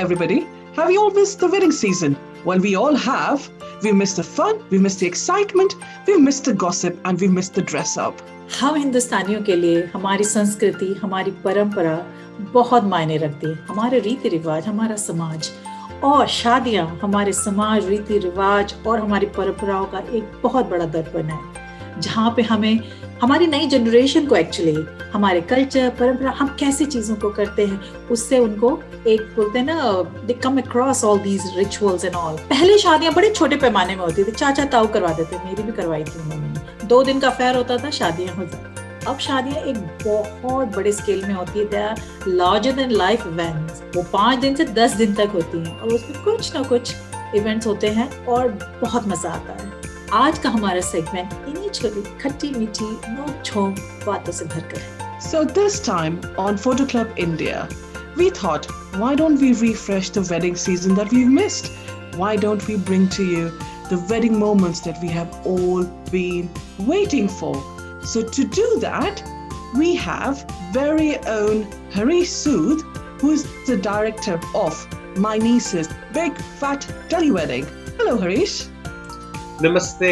everybody. Have you all missed the wedding season? Well, we all have. We've missed the fun, we've missed the excitement, we've missed the gossip, and we've missed the dress up. हम हिंदुस्तानियों के लिए हमारी संस्कृति, हमारी परंपरा बहुत मायने रखती है. हमारे रीति रिवाज, हमारा समाज और शादियां हमारे समाज, रीति रिवाज और हमारी परंपराओं का एक बहुत बड़ा दर्पण है, जहाँ पे हमें हमारी नई जनरेशन को एक्चुअली हमारे कल्चर, परंपरा, हम कैसी चीजों को करते हैं, उससे उनको एक बोलते हैं ना, they come across all these rituals and all. पहले शादियां बड़े छोटे पैमाने में होती थी, चाचा ताऊ करवा देते, मेरी भी करवाई थी उन्होंने. 2 दिन का फेयर होता था, शादियां हो जाती. अब शादियां एक बहुत बड़े स्केल में होती है. They are larger than life events. वो 5 दिन से 10 दिन तक होती हैं और उसमें कुछ ना कुछ इवेंट्स होते हैं और बहुत मजा आता है. आज का हमारा सेगमेंट इन्हीं छोटी खट्टी मीठी नोक-झोंक बातों से भरकर है. So this time on Photo Club India, we thought, why don't we refresh the wedding season that we've missed? Why don't we bring to you the wedding moments that we have all been waiting for? So to do that, we have very own Harish Sood, who is the director of My Niece's Big Fat Delhi Wedding. Hello, Harish. नमस्ते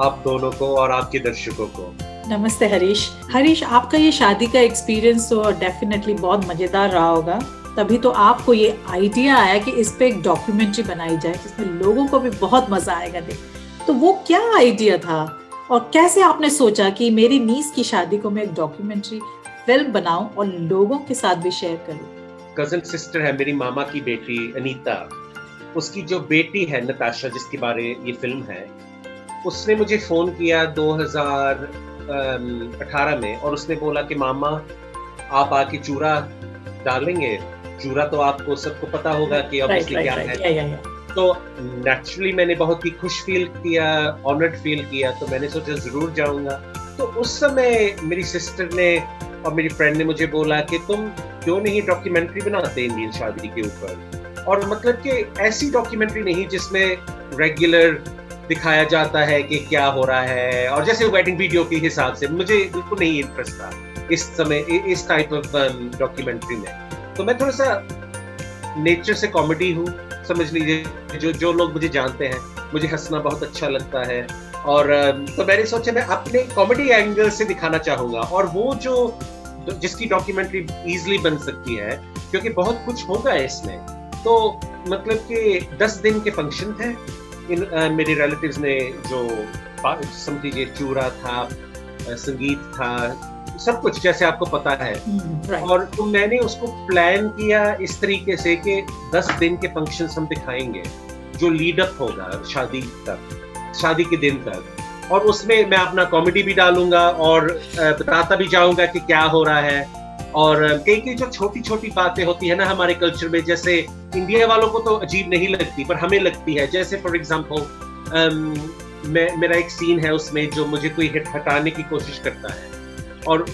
आप दोनों को और आपके दर्शकों को. नमस्ते हरीश, आपका ये शादी का एक्सपीरियंस तो डेफिनेटली बहुत मजेदार रहा होगा. तभी तो आपको ये आइडिया आया कि इस पे एक डॉक्यूमेंट्री बनाई जाए जिसमें लोगों को भी बहुत मजा आएगा देख. तो वो क्या आइडिया था और कैसे आपने सोचा कि मेरी नीस की शादी को मैं एक डॉक्यूमेंट्री फिल्म बनाऊं और लोगों के साथ भी शेयर करूं? कजन सिस्टर है मेरी मामा की बेटी अनीता, उसकी जो बेटी है नताशा, जिसके बारे ये फिल्म है, उसने मुझे फोन किया 2018 में और उसने बोला कि मामा आप आके चूरा डालेंगे. चूरा तो आपको सबको पता होगा कि ऑब्वियसली क्या है. तो नेचुरली मैंने बहुत ही खुश फील किया, ऑनर्ड फील किया, तो मैंने सोचा जरूर जाऊंगा. तो उस समय मेरी सिस्टर ने और मेरी फ्रेंड ने मुझे बोला कि तुम क्यों नहीं डॉक्यूमेंट्री बनाते इंडियन शादी के ऊपर. और मतलब कि ऐसी डॉक्यूमेंट्री नहीं जिसमें रेगुलर दिखाया जाता है कि क्या हो रहा है, और जैसे वेडिंग वीडियो के हिसाब से मुझे बिल्कुल नहीं इंटरेस्ट था इस समय इस टाइप ऑफ डॉक्यूमेंट्री में. तो मैं थोड़ा सा नेचर से कॉमेडी हूँ, समझ लीजिए. जो लोग मुझे जानते हैं, मुझे हंसना बहुत अच्छा लगता है. और तो मैंने सोचा मैं अपने कॉमेडी एंगल से दिखाना चाहूँगा, और वो जिसकी डॉक्यूमेंट्री इजीली बन सकती है क्योंकि बहुत कुछ होगा इसमें. तो मतलब कि 10 दिन के फंक्शन थे. मेरे रिलेटिव्स ने जो समझ लीजिए चूरा था, संगीत था, सब कुछ जैसे आपको पता है. और तो मैंने उसको प्लान किया इस तरीके से कि 10 दिन के फंक्शंस हम दिखाएंगे जो लीड अप होगा शादी तक, शादी के दिन तक. और उसमें मैं अपना कॉमेडी भी डालूंगा और बताता भी जाऊंगा कि क्या हो रहा है. और कई जो छोटी छोटी बातें होती है ना हमारे कल्चर में, जैसे इंडिया वालों को तो अजीब नहीं लगती पर हमें लगती है. जैसे फॉर एग्जांपल मेरा एक सीन है उसमें जो मुझे कोई हटाने की कोशिश करता है, और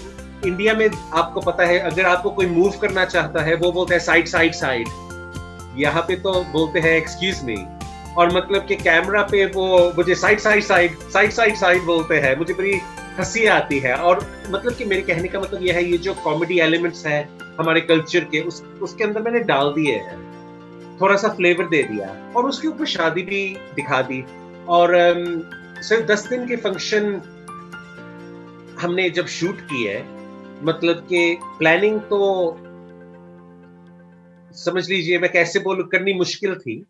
इंडिया में आपको पता है अगर आपको कोई मूव करना चाहता है वो बोलता है साइड साइड साइड. यहाँ पे तो बोलते हैं एक्सक्यूज मी, और मतलब कि कैमरा पे वो मुझे side side side side side side बोलते हैं. मुझे बड़ी हंसी आती है. और मतलब कि मेरे कहने का मतलब यह है, ये जो कॉमेडी एलिमेंट्स हैं हमारे कल्चर के, उसके अंदर मैंने डाल दिए हैं, थोड़ा सा फ्लेवर दे दिया, और उसके ऊपर शादी भी दिखा दी. और सिर्फ 10 दिन के फंक्शन हमने जब शूट किए, मतलब कि प्लानिंग तो समझ लीजिए मैं कैसे बोलूं, करनी मुश्किल थी.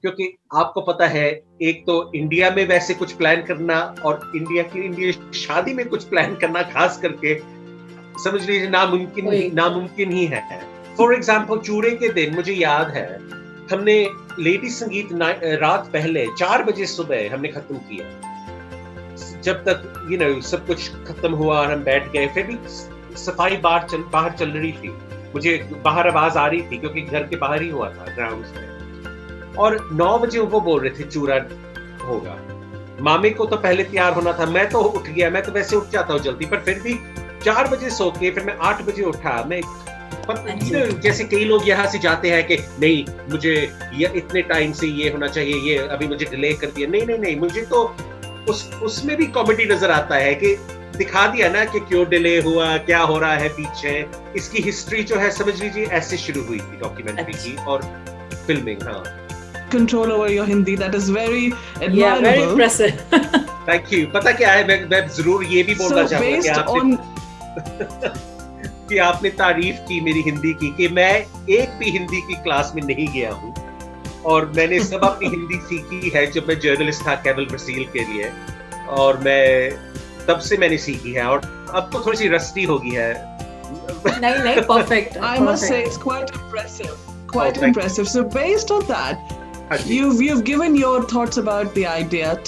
क्योंकि आपको पता है एक तो इंडिया में वैसे कुछ प्लान करना और इंडिया शादी में कुछ प्लान करना, खास करके समझ लीजिए नामुमकिन ही है. फॉर एग्जांपल चूड़े के दिन मुझे याद है हमने लेडी संगीत रात पहले 4 बजे सुबह हमने खत्म किया. जब तक सब कुछ खत्म हुआ और हम बैठ गए, फिर भी सफाई बाहर चल रही थी. मुझे बाहर आवाज आ रही थी क्योंकि घर के बाहर ही हुआ था ग्राउंड में. और 9 बजे वो बोल रहे थे चूरा होगा. मामे को तो पहले तैयार होना था, मैं तो उठ गया, मैं तो वैसे उठ जाता हूँ जल्दी, पर फिर भी 4 बजे सो के फिर मैं 8 बजे उठा. मैं जैसे कई लोग यहाँ से जाते हैं कि नहीं मुझे ये इतने टाइम से ये होना चाहिए, ये अभी मुझे डिले कर दिया. नहीं, मुझे तो उसमें भी कॉमेडी नजर आता है कि दिखा दिया ना कि क्यों डिले हुआ, क्या हो रहा है पीछे. इसकी हिस्ट्री जो है समझ लीजिए ऐसे शुरू हुई थी डॉक्यूमेंट्री की. और filming. Control over your Hindi, that is very admirable. Yeah, very impressive. Thank you. पता क्या है, मैं जरूर ये भी बोलना चाहूँगा कि आपने कि आपने तारीफ की मेरी हिंदी की, कि मैं एक भी हिंदी की क्लास में नहीं गया हूँ और मैंने सब अपनी हिंदी सीखी है जब मैं जर्नलिस्ट था केबल ब्राजील के लिए, और मैं तब से मैंने सीखी है, और अब तो थोड़ी सी रस्टी हो गई है. नहीं, perfect. I must say it's quite impressive. Quite impressive. So based on that, you've given your thoughts about the idea.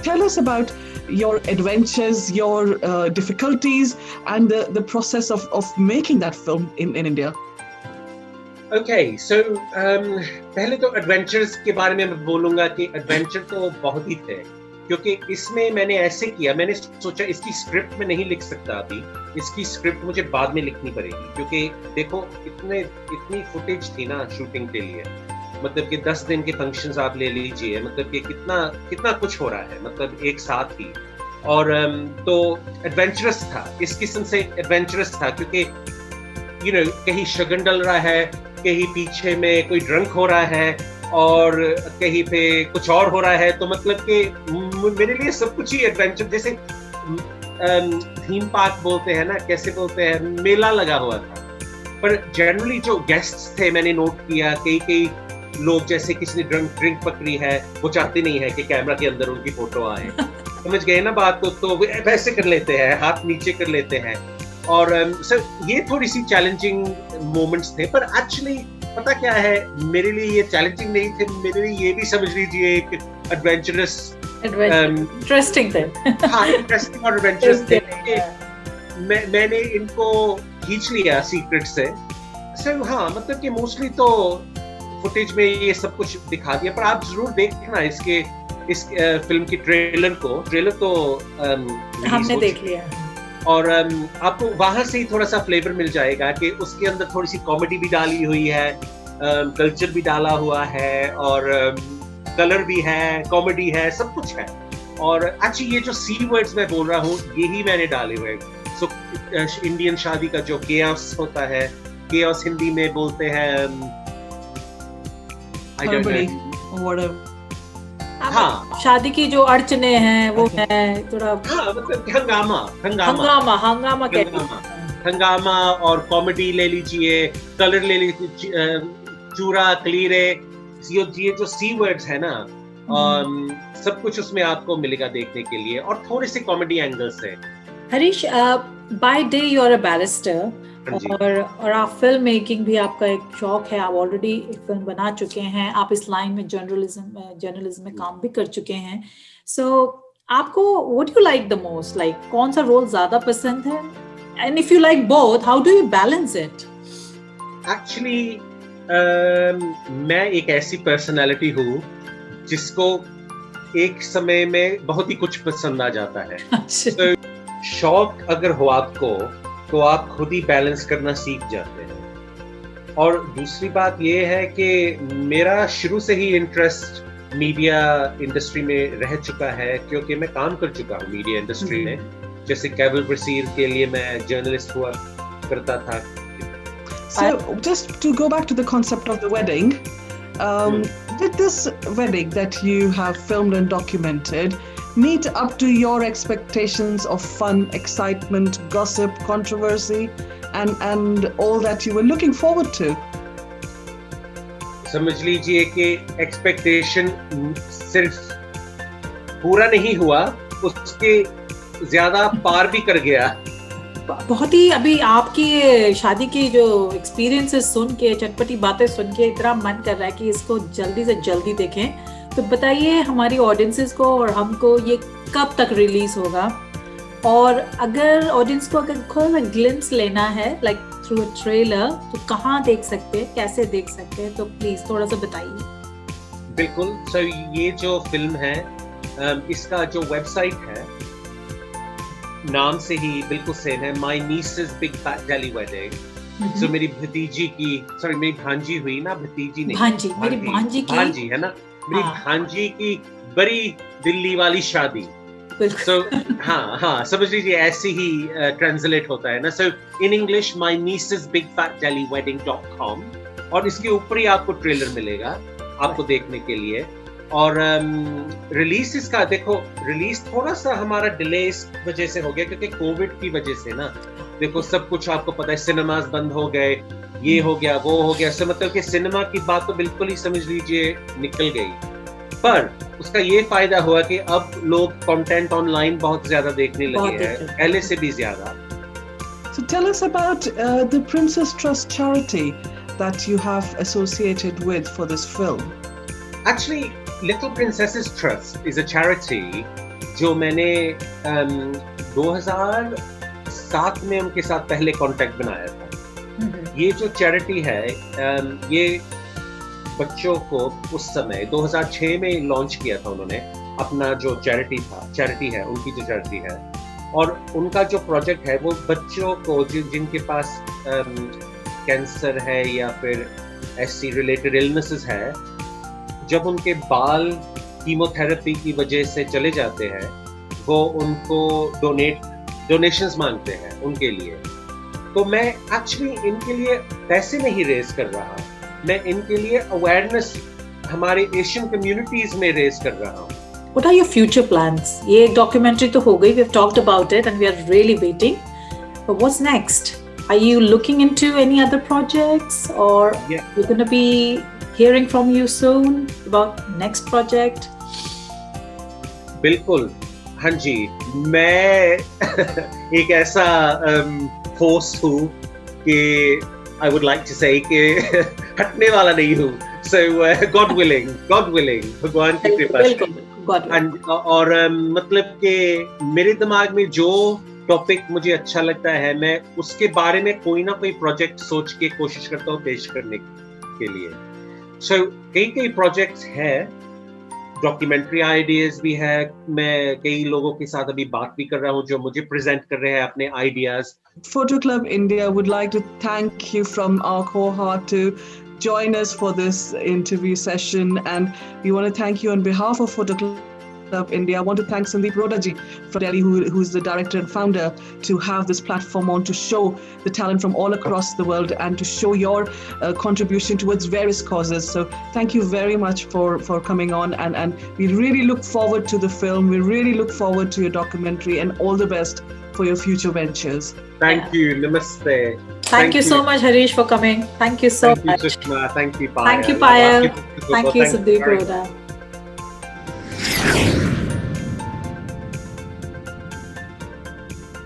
Tell us about your adventures, your difficulties, and the process of making that film in India. Okay, so पहले तो adventures के बारे में मैं बोलूँगा कि adventure तो बहुत ही थे, क्योंकि इसमें मैंने ऐसे किया, मैंने सोचा इसकी स्क्रिप्ट में नहीं लिख सकता अभी, इसकी स्क्रिप्ट मुझे बाद में लिखनी पड़ेगी, क्योंकि देखो इतनी फुटेज थी ना शूटिंग के लिए, मतलब कि 10 दिन के फंक्शंस आप ले लीजिए, मतलब कि कितना कुछ हो रहा है, मतलब एक साथ ही, और तो एडवेंचरस था, इस किस्म से एडवेंचरस था, क्योंकि कहीं शगन डल रहा है, कहीं पीछे में कोई ड्रंक हो रहा है, और कहीं पे कुछ और हो रहा है, तो मतलब कि मेरे लिए सब कुछ ही एडवेंचर, जैसे थीम पार्क बोलते हैं ना, कैसे बोलते हैं, मेला लगा हुआ था. पर जनरली जो गेस्ट्स थे, मैंने नोट किया कई लोग, जैसे किसी ने ड्रिंक पकड़ी है, वो चाहते नहीं है कि कैमरा के अंदर उनकी फोटो आए. समझ गए ना बात को, तो वैसे कर लेते हैं, हाथ नीचे कर लेते हैं, और सर ये थोड़ी सी चैलेंजिंग मोमेंट्स थे. पर एक्चुअली पता क्या है, मेरे लिए ये चैलेंजिंग नहीं थे, मेरे लिए ये भी समझ लीजिए एक एडवेंचरस, इंटरेस्टिंग थे. हाँ, इंटरेस्टिंग और एडवेंचरस थे. मैंने इनको खींच लिया सीक्रेट से. सर हाँ, मतलब कि मोस्टली तो फुटेज में ये सब कुछ दिखा दिया, पर आप जरूर देखना इस फिल्म की ट्रेलर तो हमने देख लिया, और आपको वहां से ही थोड़ा सा फ्लेवर मिल जाएगा कि उसके अंदर थोड़ी सी कॉमेडी भी डाली हुई है, कल्चर भी डाला हुआ है, और कलर भी है, कॉमेडी है, सब कुछ है. और एक्चुअली ये जो सी वर्ड्स मैं बोल रहा हूँ, यही मैंने डाले हुए. सो इंडियन शादी का जो केओस होता है, केओस हिंदी में बोलते हैं, हाँ, शादी की जो अड़चने हैं वो है थोड़ा, हाँ, मतलब हंगामा और कॉमेडी ले लीजिए, कलर ले लीजिए, चूरा, क्लीरे, ये जो सी वर्ड्स है ना, सब कुछ उसमें आपको मिलेगा देखने के लिए, और थोड़े से कॉमेडी एंगल्स है. Harish, by day you are a barrister, और आप फिल्म मेकिंग भी आपका एक शौक है, आप ऑलरेडी एक फिल्म बना चुके हैं, आप इस लाइन में जर्नलिज्म में काम भी कर चुके हैं. सो आपको what you like the most, like कौन सा रोल ज्यादा पसंद है, and if you like both, how do you balance it? Actually मैं एक ऐसी पर्सनालिटी हूँ जिसको एक समय में बहुत ही कुछ पसंद आ जाता है. तो शौक अगर हो आपको, तो आप खुद ही बैलेंस करना सीख जाते हैं. और दूसरी बात ये है कि मेरा शुरू से ही इंटरेस्ट मीडिया इंडस्ट्री में रह चुका है, क्योंकि मैं काम कर चुका हूँ मीडिया इंडस्ट्री में. जैसे केबल ब्राजील के लिए मैं जर्नलिस्ट हुआ करता था. So just to go back to the concept of the wedding, did this wedding that you have filmed and documented meet up to your expectations of fun, excitement, gossip, controversy, and all that you were looking forward to? समझ लीजिए कि expectation सिर्फ पूरा नहीं हुआ, उसके ज्यादा पार भी कर गया. बहुत ही, अभी आपकी शादी की जो एक्सपीरियंसेस सुन के, चटपटी बातें सुन के इतना मन कर रहा है कि इसको जल्दी से जल्दी देखें. तो बताइए हमारी ऑडियंसेस को और हमको, ये कब तक रिलीज होगा, और अगर ऑडियंस को अगर थोड़ा ग्लिम्स लेना है लाइक थ्रू अ ट्रेलर, तो कहाँ देख सकते हैं, कैसे देख सकते हैं, तो प्लीज थोड़ा सा बताइए. बिल्कुल सर, ये जो फिल्म है, इसका जो वेबसाइट है नाम से ही बिल्कुल सेम है, my nieces big fat Delhi wedding. So मेरी भतीजी की, सॉरी मेरी भांजी हुई ना, भतीजी नहीं, मेरी भांजी है ना, मेरी भांजी की बड़ी दिल्ली वाली शादी. So हाँ समझ लीजिए ऐसे ही ट्रांसलेट होता है ना. So in English, my niece's bigfatjellywedding.com, और इसके ऊपर ही आपको ट्रेलर मिलेगा आपको देखने के लिए. और रिलीज इसका देखो, रिलीज थोड़ा सा हमारा डिले इस वजह से हो गया क्योंकि कोविड की वजह से ना, देखो सब कुछ आपको पता है, सिनेमास बंद हो गए, ये हो गया वो हो गया. मतलब कि सिनेमा की बात तो बिल्कुल ही समझ लीजिए निकल गई. पर उसका ये फायदा हुआ कि अब लोग कंटेंट ऑनलाइन बहुत ज्यादा देखने लगे हैं, पहले से भी ज्यादा. So tell us about the Princess Trust charity that you have associated with for this film. Actually, Little Princesses Trust is a charity जो मैंने 2007 में उनके साथ पहले कांटेक्ट बनाया था. ये जो चैरिटी है ये बच्चों को उस समय 2006 में लॉन्च किया था उन्होंने अपना जो चैरिटी है उनकी जो चैरिटी है. और उनका जो प्रोजेक्ट है वो बच्चों को जिनके पास कैंसर है या फिर ऐसी रिलेटेड इलनेसेस है, जब उनके बाल कीमोथेरेपी की वजह से चले जाते हैं, वो उनको डोनेशंस मांगते हैं उनके लिए. तो मैं एक्चुअली इनके लिए पैसे नहीं रेज कर रहा, मैं इनके लिए अवेयरनेस हमारे एशियन कम्युनिटीज में रेज कर रहा हूँ. What are your future plans? ये डॉक्यूमेंट्री तो हो गई, we have talked about it and we are really waiting. But what's next? Are you looking into any other projects, or we're going to be hearing from you soon about next project? बिल्कुल, हाँ जी, मैं एक ऐसा host हूँ कि I would like to say कि हटने वाला नहीं हूँ. So God willing, भगवान की कृपा से. और मतलब कि मेरे दिमाग में जो टॉपिक मुझे अच्छा लगता है, मैं उसके बारे में कोई ना कोई प्रोजेक्ट सोच के कोशिश करता हूँ पेश करने के लिए. So कई प्रोजेक्ट्स हैं, डॉक्यूमेंट्री आइडियाज भी है. मैं कई लोगों के साथ अभी बात भी कर रहा हूँ जो मुझे प्रेजेंट कर रहे हैं अपने ideas. Photo Club India would like to thank you from our core heart to join us for this interview session, and we want to thank you on behalf of Photo Club India. I want to thank Sandeep Rodaji from Delhi, who's the director and founder, to have this platform on to show the talent from all across the world and to show your contribution towards various causes. So thank you very much for coming on, and we really look forward to the film. We really look forward to your documentary, and all the best for your future ventures. Thank you. Namaste. Thank you so much, Harish, for coming. Thank you so much. Thank you, Sushma. Thank you, Payal. Thank you, Payal. Thank you, Sandeep Roda.